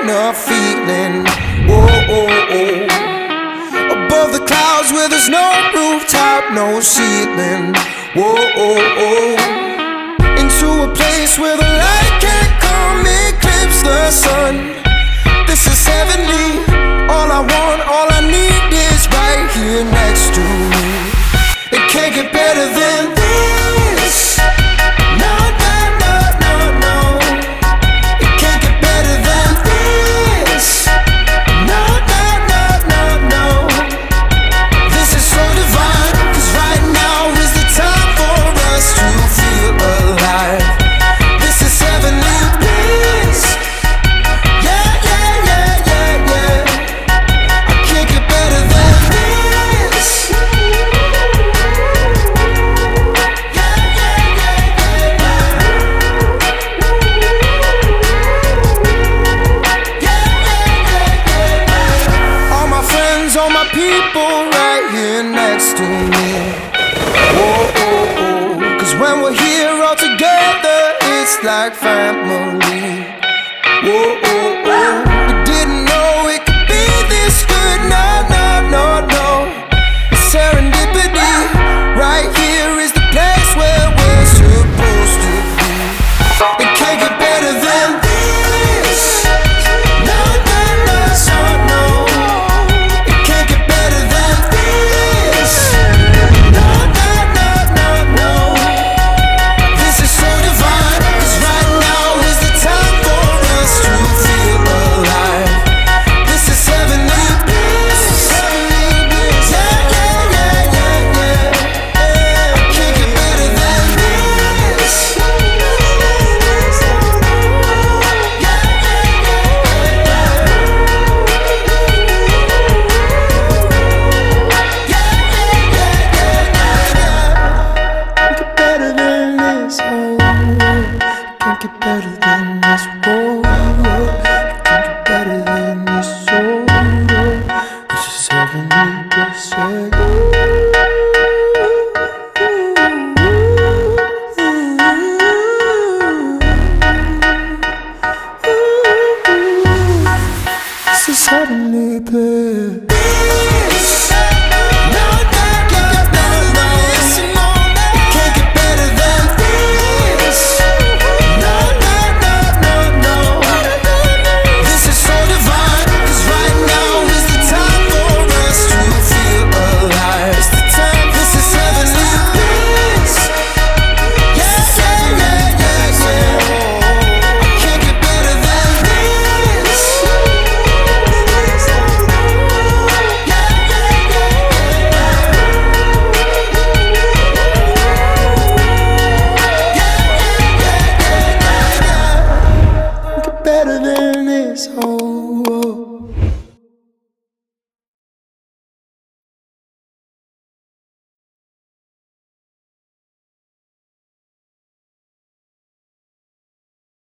kind of feeling. Oh, oh, oh. Above the clouds where there's no rooftop, no ceiling. Whoa, oh, oh. Into a place where the light can't come, eclipse the sun. This is heavenly. All I want, all I need is right here next to me. It can't get better than this. No, no, no, no, no. It can't get better than this. No, no, no, no, no. This is so divine, 'cause right now is the time for us to feel alive. This is heavenly bliss. Yeah, yeah, yeah, yeah, yeah. I can't get better than this. All my people right here next to me. Oh, oh, oh. 'Cause when we're here all together, it's like family. Whoa, oh, oh. We didn't know it could be this good. No, no, no, no. It's serendipity. Right here is the place where we're supposed to be. It can't get better than this. No, no, no, so no. Can't get better than this.